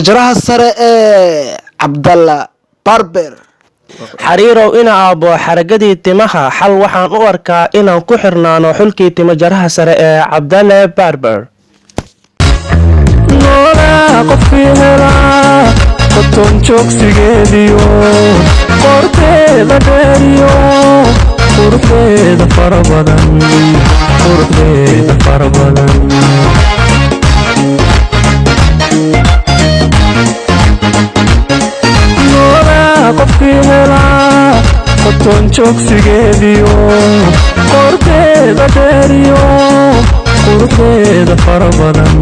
timajaraha sare ee Cabdalla Barber. xariirow ina aabo xaragadii timaha xal waxaan u arkaa inaan ku xirnaano xulkii timajaraha sare ee Cabdalla Barber. noola qofkii helaa qoton joogsigeediyo qorteeda dheeriyo quruxdeeda fara badan noola qofkii helaa qoton joogsigeediyo qorteeda dheeriyo quruxdeeda fara badan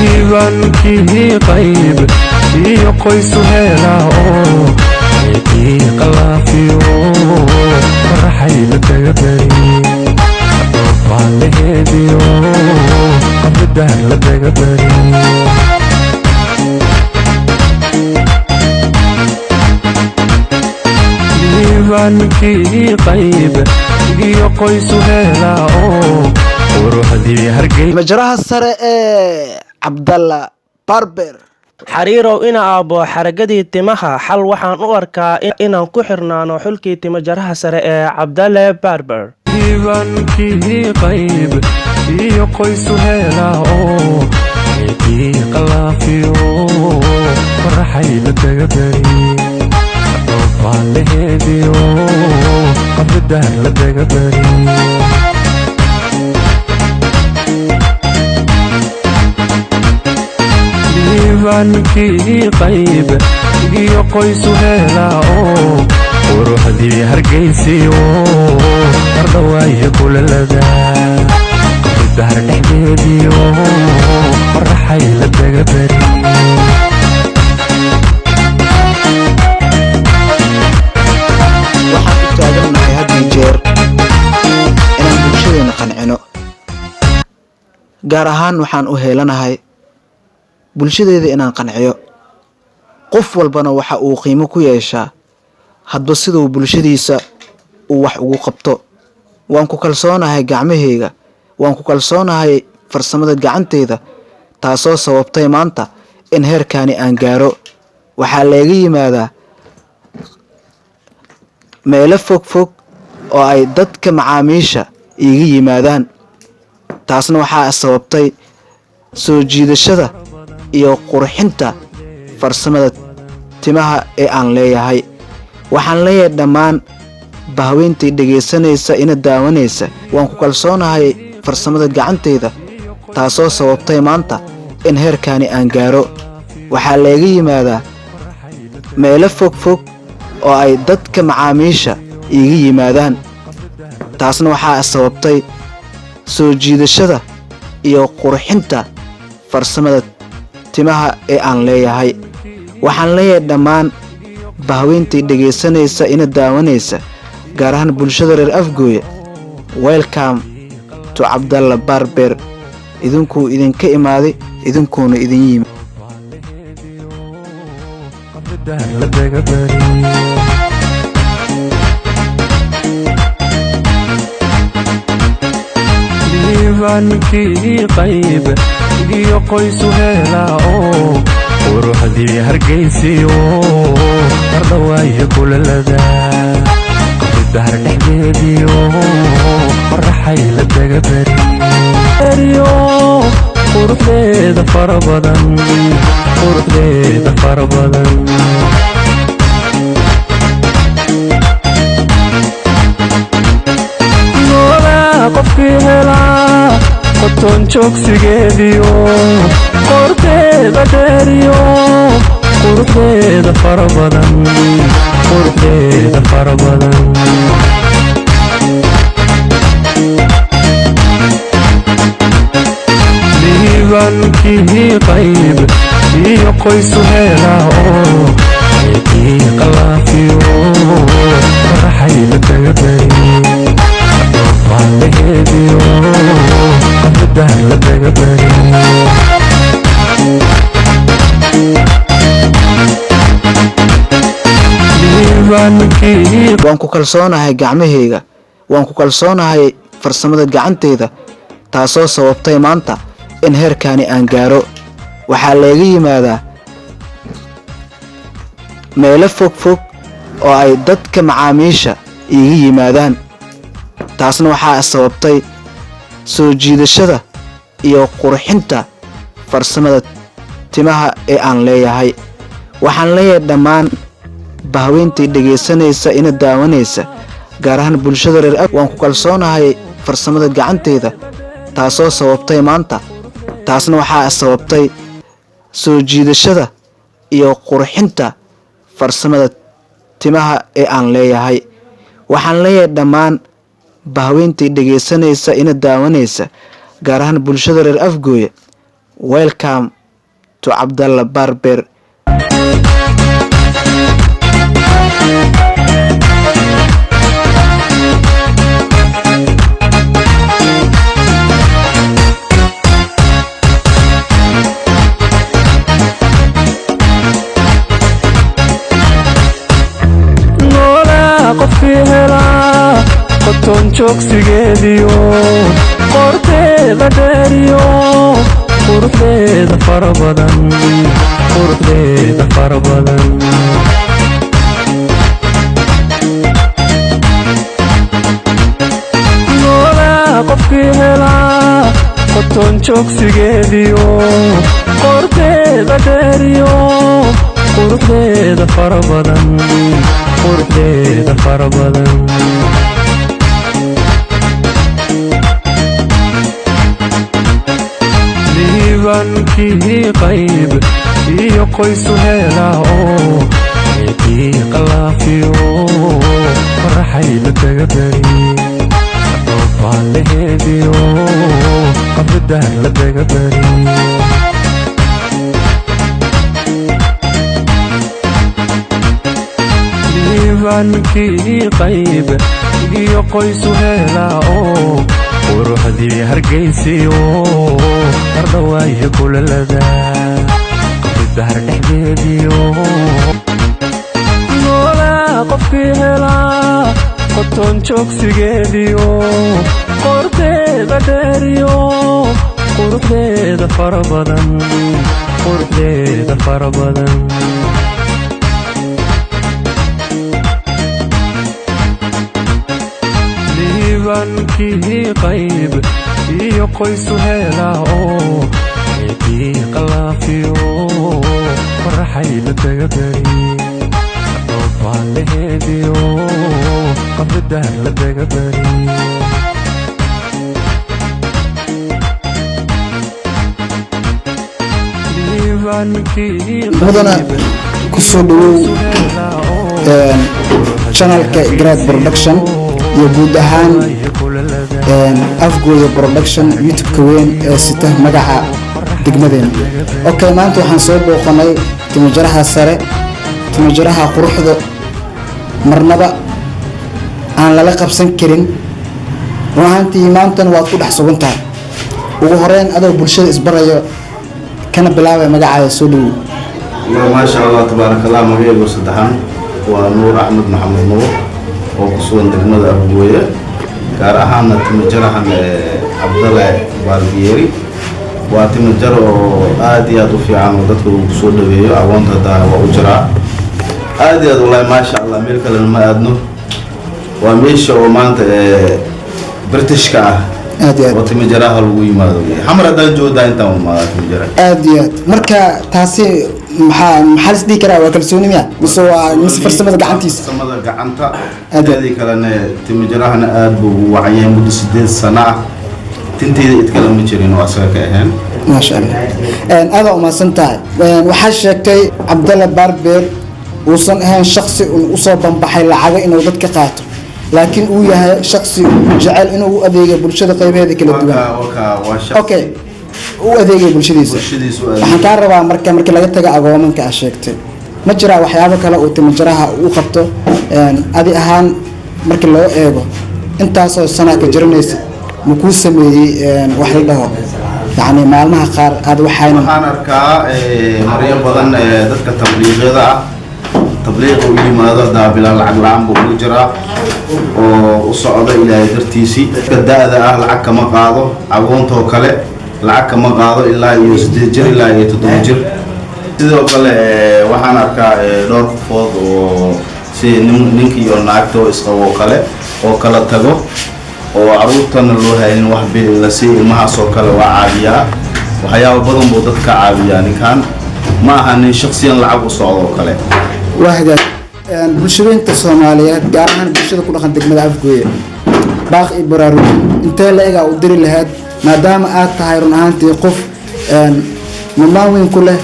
liibankii qayb iyo qoysu helaa oo eedii qalaafiyo faraxay la taga bari doofaa laheediyo qabidaar la taga bari liibankii qayb iyo qoysu helaa oo quruxdii hargey timajaraha sare ee Cabdalla Barber. xariirow ina aabo xaragadii timaha xal waxaan u arkaa inaan ku xirnaano xulkii timajaraha sare ee Cabdalla Barber. liibankii qayb iyo qoysu helaa oo eedii qalaafiyo faraxay la taga bari doofaa laheediyo qabidaar la taga bari liibankii qayb iyo qoysu helaa oo quruxdii hargeysiyo hardhawaayo kulalada qabidaar dhexdeediyo faraxay la taga bari waxaan u taagannahay had iyo jeer inaan bulshadeena qancino, gaar ahaan waxaan u heelanahay bulshadeeda inaan qanciyo. qof walbana waxa uu qiimo ku yeeshaa hadba siduu bulshadiisa uu wax ugu qabto. waan ku kalsoonahay gacmahayga, waan ku kalsoonahay farsamada gacanteyda, taasoo sababtay maanta in heerkaani aan gaaro. waxaa laga yimaadaa meelo fog oo ay dadka macaamiisha iga yimaadaan, taasna waxaa sababtay soo jiidashada iyo qurxinta farsamada timaha ee aan leeyahay. waxaan leeyahay dhammaan bahweyntii dhegaysanaysa ina daawanaysa, waan ku kalsoonahay farsamada gacanteyda, taasoo sababtay maanta in heerkaani aan gaaro. waxaa laga yimaadaa meelo fog oo ay dadka macaamiisha iga yimaadaan, taasna waxaa sababtay soo jiidashada iyo qurxinta farsamada timaha ee aan leeyahay. waxaan leeyahay dhammaan bahweyntii dhegaysanaysa ina daawanaysa, gaar ahaan bulshada reer Afgooye, welcome to Cabdalla Barber. idinkuu idinka imaaday, idinkuuna idin yimi. liibankii qayb iyo qoysu helaa oo quruxdii hargeysiyo hardhawaayo kulalada qabidaar dhexdeediyo faraxay la taga bari quruxdeeda fara badan noola qofkii helaa qoton joogsigeediyo qorteeda dheeriyo quruxdeeda fara badan liibankii qayb iyo qoysu helaa oo eedii qalaafiyo faraxay la taga bari doofaa laheediyo qabidaar la taga bari waan ku kalsoonahay gacmahayga, waan ku kalsoonahay farsamada gacanteyda taasoo sababtay maanta in heerkaani aan gaaro. waxaa laga yimaadaa meelo fogfog oo ay dadka macaamiisha iga yimaadaan. taasna waxaa sababtay soo jiidashada iyo qurxinta farsamada timaha ee aan leeyahay. waxaan leeyahay dhammaan bahweyntii dhegaysanaysa ina daawanaysa gaar ahaan bulshada reer waan ku kalsoonahay farsamada gacanteyda taasoo sababtay maanta. taasna waxaa sababtay soo jiidashada iyo qurxinta farsamada timaha ee aan leeyahay. waxaan leeyahay dhammaan bahweyntii dhegaysanaysa ina daawanaysa gaar ahaan bulshada reer Afgooye. Welcome to Cabdalla Barber. qofkii helaa qoton joogsigeediyo qorteeda dheeriyo quruxdeeda fara badan noolaa qofkii helaa qoton joogsigeediyo qorteeda dheeriyo quruxdeeda fara badan liibankii qayb iyo qoysu heelaa oo eedii qalaafiyo faraxay la taga bari dhoofaan la heediyo qabridaar la taga bari liibankii qayb iyo qoysu heelaa oo quruxdii hargaysiyo hardhawaayo kulalada qabridaar dhexdeediyo noolaa qofkii helaa qoton joogsigeediyo qorteeda dheeriyo quruxdeeda fara badan liibankii qayb iyo qoysu heelaa oo eedii qalaafiyo faraxay la taga bari dhoofaan la heediyo qabridaar la taga bari mudana kusoo dhawow channelka Grad Production iyo guud ahaan Afgooye Production YouTube-ka weyn ee sita magaca degmadeena. Okay, maanta waxaan soo booqanay timajaraha sare, timajaraha quruxda marnaba aan lala qabsan karin. runaantii maantana waad ku dhex sugan tahay. ugu horeyn adoo bulshada isbarayo kana bilaabay magacaada soo dhawow. ما شاء الله تبارك الله مغيب وصدحان ونور أحمد محمد نور وقصون دقمة أبوية gaar ahaana timajarahan Cabdalla Barbieri waa timajaro oo aad iyo aad u fiican oo dadka uu soo dhaweeyo aqoonta daara waa u jiraa aad iyo aad wallahi ma sha Allah meel kale ma aadno waa meesha oo maanta Britishka ah aad iyo aad oo timajaraha lagu yimaado xamar hadaan jooda inta ma timajara aad iyo aad marka taasi maxaa isdii karaa waa kalsooni miya mise farsamada gacanta aadii kalena timajarahan aad buu wacayay muddo 8 sano tinteeda id kala ma jirin oo asaga ka ahaan ما شاء الله أنا ما سنتاي وحشكتي عبد الله باربر وصن هان شخصي وصوب بحي لعجة إنه بدك قاتل لكن هو شخصي جعل إنه أذيج بالشدة طيب هذه كل الدول أوكي هو أذيج بالشديس حكار ربع مركب لا يتجا أقوى من كأشكتي مجرى وحياة كلا وتمجرها وخبطه هذه أهان مركب لا إيجو أنت أصلا السنة كجرنيس مكوسمي وحيده يعني مالمها قار هذا وحين waxaan arkaa maryo badan dadka tabliiqada ah tabliiqa u yimaado daabilaan lacag la-aan buu ugu jiraa oo u socda ilaahay dartiisii. dadka da-da ah lacag kama qaado, agoontoo kale lacag kama qaado ilaa iyo 8 jir ilaa iyo 7 jir. sidoo kale waxaan arkaa dhowr qofood oo si ninka iyo naagta oo isqabo kale oo kala tago oo caruurtana loo haynin wax bil la sii ilmahaas oo kale waa caabiyaa. waxyaabo badan buu dadka caabiyaa ninkan, ma aha nin shakhsiyan lacag u socdo kale. waaxda bulshooyinka Soomaaliyeed gaar ahaan bulshada ku dhaqan degmada Afgooye baaq iyo baraarujin intee la eega u diri lahayd maadaama aad tahay run ahaantii qof mudnaan weyn ku leh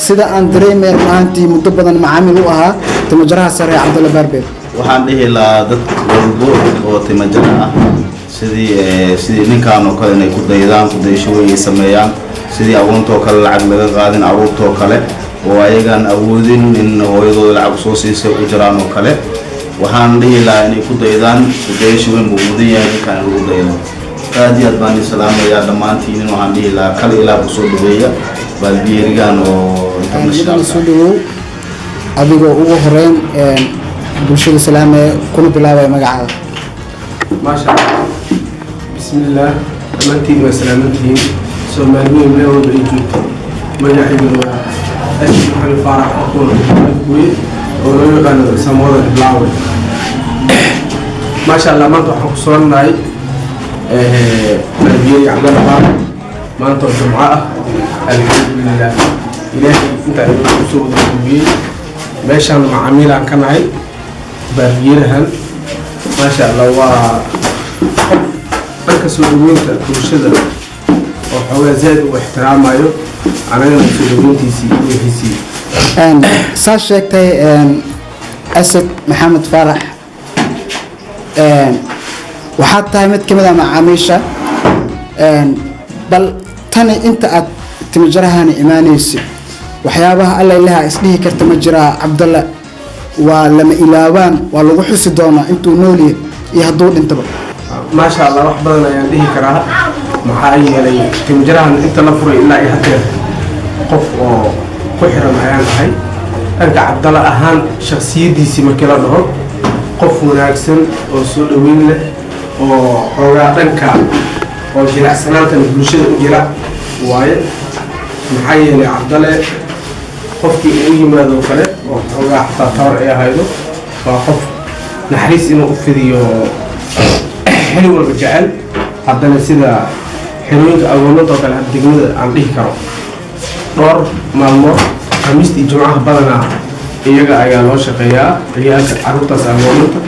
sida aan dareemay run ahaantii muddo badan macaamiil u ahaa timajaraha sare Cabdalla Barbeer. waxaan dhihi lahaa dad walbo oo timajara ah sidii ninkan oo kale inay ku daydaan, ku daysho weyn ay sameeyaan, sidii agoontoo kale lacag laga qaadin, caruurtoo kale oo ayagaan awoodin in hooyadooda lacag soo siisay u jiraan oo kale. waxaan dhihi lahaa inay ku daydaan, ku daysho weyn buu mudan yahay ninkan in lagu daydo. aad iyo aad baan idin salaamayaa dhammaantiin. waxaan dhihi lahaa kale ilaa ku soo dhaweeya baalbiyeerigan oo international soo dhawow adigoo ugu horeyn bulshada salaamay kuna bilaabay magacaaga. maasha Allah, bismillah, dhammaantiin waa salaamantihiin. Soomaaliyeed meel walba ay joogto magacaygu waa Ashiin Maxamed Faarax oo ku nool Afgooye oo loo yaqaano Samooda Blaawe. maasha Allah, maanta waxaan ku soo nahay baalbiyeeri Cabdalla Barbeer maanta oo Jumco ah. alxamdulillah, ilaahay inta ay ku soo dhaweeyay meeshaan macaamiilaan ka nahay baalbiyeerahan. maasha Allah, waa dhanka soo dhaweynta bulshada oo xoogaa zaad u ixtiraamayo anagana soo dhaweyntiisii iyo wixiisii. saa sheegtay Asad Maxamed Faarax waxaad tahay mid kamid ah macaamiisha bal tani inta aad timajarahan imaanaysid waxyaabaha alla ilaha isdhihi karta ma jiraa Cabdalla waa lama ilaawaan waa lagu xusi doonaa intuu nool yahay iyo hadduu dhintaba. maasha Allah, wax badan ayaan dhihi karaa maxaa yeelay timajarahan inta la furay ilaa iyo hadda qof oo ku xiran ayaan ahay. dhanka Cabdalla ahaan shakhsiyadiisii markii la dhaho qof wanaagsan oo soo dhaweyn leh oo xoogaa dhanka oo jilicsanaanta bulshada u jira waaye. maxaa yeelay Cabdalle qofkii uu yimaado kale oo xoogaa xataa tabar ay ahaydo waa qof naxariis inuu u fidiyo xili walba jecel. haddana sida xilooyinka agoonada oo kale degmada aan dhihi karo dhowr maalmood khamiista iyo jumcaha badanaa iyaga ayaa loo shaqeeyaa ciyaalka caruurtaas agoonada.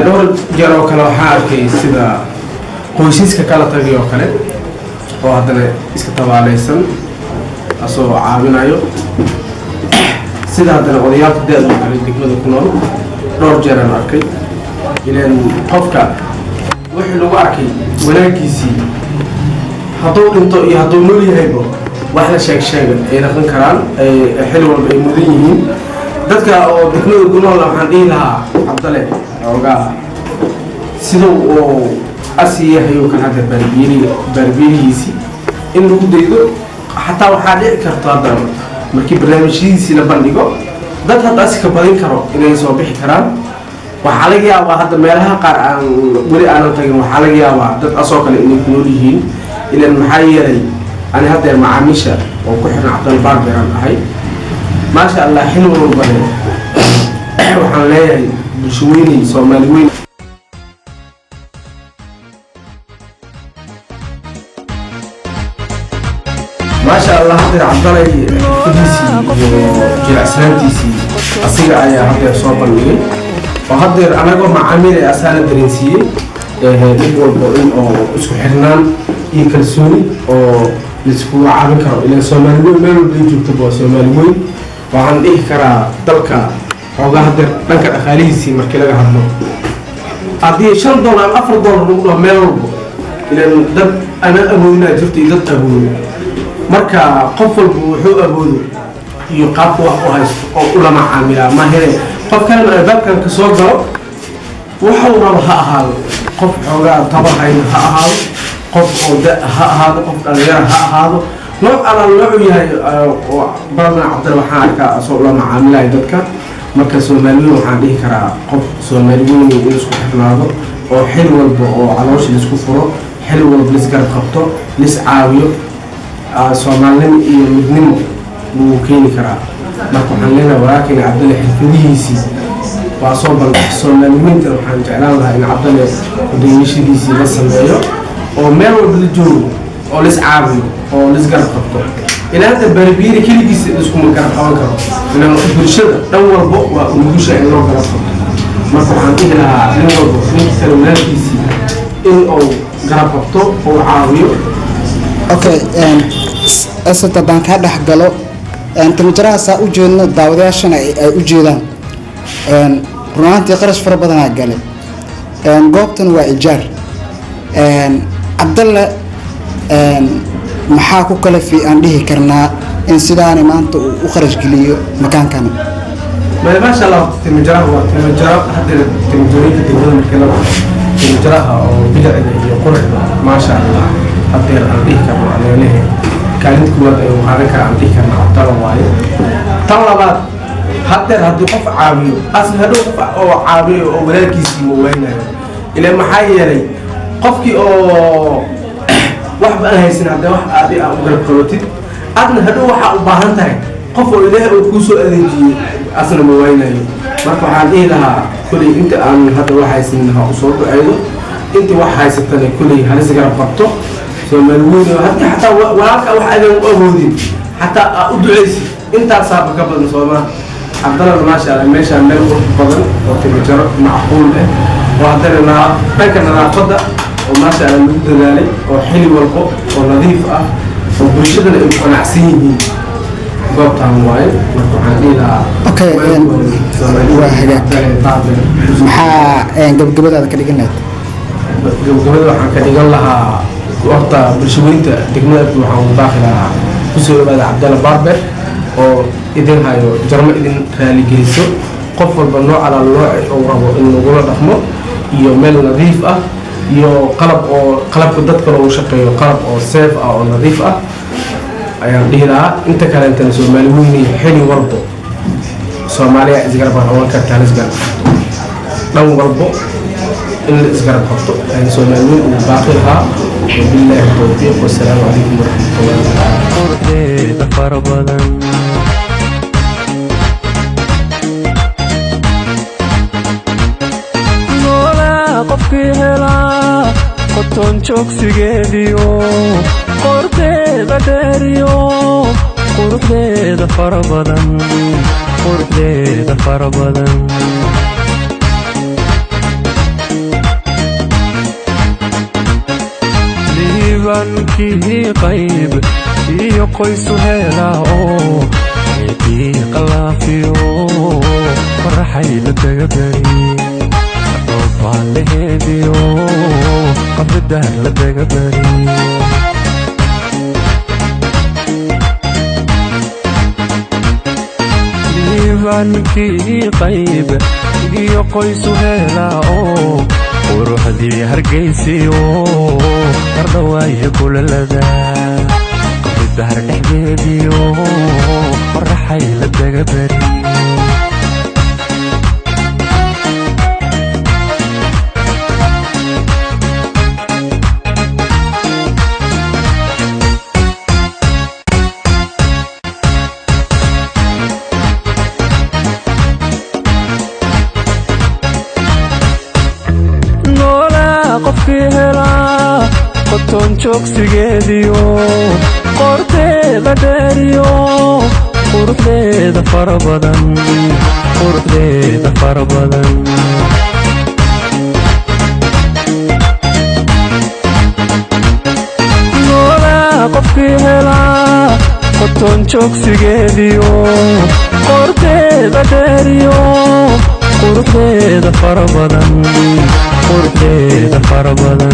dhowr jeer oo kale waxaa arkay sida qoysaska kala tagay oo kale oo haddana iska tabaalaysan asoo caawinayo. sida haddana odayaalka da-da oo kale degmada ku nool dhowr jeeraan arkay. ileen qofka wixii lagu arkay wanaagiisii hadduu dhinto iyo hadduu nool yahayba wax la sheega ay dhaqan karaan, xili walba ay mudan yihiin. dadka oo degmada ku nool waxaan dhihi lahaa Cabdalle xoogaa siduu oo asi yahay oo kale hadda baalbiyeerihiisii in lagu daydo. xataa waxaa dhici karto hadda markii barnaamijyadiisii la bandhigo dad hadda asi ka badin karo inay soo bixi karaan. waxaa laga yaabaa hadda meelaha qaar aan weli aanan tagin waxaa laga yaabaa dad asoo kale inay ku nool yihiin. ilaan maxaa yeelay ani haddeer macaamiisha oo ku xiran Cabdalla Barbeer aan ahay. maasha Allah, xil walbane waxaan leeyahay bulsho weynay Soomaali weyn. maasha Allah, haddeer Cabdalle xirfadiisii iyo jilicsanaantiisii asiga ayaa haddeer soo bandhigay oo haddeer anagoo macaamiil ee asaana dareensiiyey dib walba in oo isku xirnaan iyo kalsooni oo laiskuga caawin karo. ilaan Soomaali weyn meel walba ay joogto waa Soomaali weyn. waxaan dhihi karaa dalka xoogaa haddeer dhanka dhaqaalihiisii markii laga hadlo haddii $5 ama $4 lagu dhaho meel walba ilaan dad ana awoodinaa jirto iyo dad awoodo. marka qof walba wuxuu awoodo iyo qaabka wax u haysto oo ula macaamilaa ma hele qof kalena albaabkan ka soo galo wuxuu rabo ha ahaado, qof xoogaa tabar hayna ha ahaado, qof oo da ha ahaado, qof dhalinyaro ha ahaado, nooc alla noocu yahay badanaa cabdalla waxaan arkaa asoo la macaamilayo dadka marka soomaaliyeed waxaan dhihi karaa qof soomaaliyeed in isku xirnaado oo xil walba oo caloosha laisku furo xil walba laisgarab qabto lis caawiyo soomaalinimo iyo midnimo wuu keeni karaa marka waxaan leenahay walaalkayna cabdalle xirfadihiisii waa soo bandhig soomaaliyiinta waxaan jeclaan lahaa in cabdalle udaymashadiisii la sameeyo oo meel walba la joogo oo lis caawiyo oo lis garab qabto ilaa hadda barabiiri keligiisa iskuma garab qaban karo ilaan bulshada dhan walba waa nugusha in loo garab qabto marka waxaan dhihi lahaa nin walba ninka kale walaalkiisii in uu garab qabto oo caawiyo. Okay, asad haddaan kaa dhex galo timajaraha saa u jeedno daawadayaashana ay u jeedaan run ahaantii qarash fara badanaa galay goobtan waa ijaar cabdalle maxaa ku kala aan dhihi karnaa in sidaani maanta uu u kharash geliyo makaankani maasha Allah timajaraha waa timajara hadda timajooyinka degmada markala timajaraha oo bidacda iyo quruxda maasha Allah hadda aan dhihi karno aleelehe kaalin kuwaad ay qaadan karaan aan dhihi karno cabdalle waaye tan labaad hadda haddii qof caawiyo asal hadhow qof oo caawiyo oo walaalkiisii ma waynayo ilaa maxaa yeelay qofkii oo waxba aan haysan hadda wax aad u garab qabatid adna hadhow waxaa u baahan tahay qof oo ilaahay uu kuu soo adeejiyey asna ma waynayo marka waxaan dhihi lahaa kuley inta aan hadda wax haysanin ha usoo duceeyo inta wax haysatana kuley halis garab qabto soomaaliweyn haddii xataa walaalka wax adan u awoodin xataa aa u duceysi intaasaaba ka badan soomaa cabdalle maasha Allah meeshaan meel qurux badan oo timajaro macquul ah oo haddana dhanka nadaafadda oo maasha Allah lagu dadaalay oo xili walbo oo nadiif ah oo bulshadana ay qanacsan yihiin goobtaan waaye marka waxaan dhihi lahaa okay waa hagaag maxaa gabagabadaada ka dhigan lahayd gabagabada waxaan ka dhigan lahaa horta bulshaweynta degmada waxaan u baaqi lahaa kusoo dhawaada cabdalle barber oo idin hayo jarmo idin raaligeliso qof walba nooc ala nooc oo rabo in lagula dhaqmo iyo meel nadiif ah iyo qalabka dadka loogu shaqeeyo qalab oo safe ah oo nadiif ah ayaan dhihi lahaa inta kale intana soomaaliweyn xili walbo soomaaliya isgarab qaban kartaa isgarab dhan walbo in la isgarab qabto ayaan soomaaliweyn ugu baaqi lahaa wabilaahi tawfiiq wasalaamu calaykum waraxmatullahi qofkii helaa qoton joogsigeediyo qorteeda dheeriyo quruxdeeda fara badan liibankii qayb iyo qoysu helaa oo eedii qalaafiyo faraxay la dagabari leheediyo qabridahar la dagabari liibankii qayb iyo qoysu helaa oo quruxdii hargeysiyo hardhawaayo kulalada qabridahar dhexdeediyo faraxay la dagabari qofkii helaa qoton joogsigeediyo qorteeda dheeriyo quruxdeeda fara badan noolaa qofkii helaa qoton joogsigeediyo qorteeda dheeriyo quruxdeeda fara badan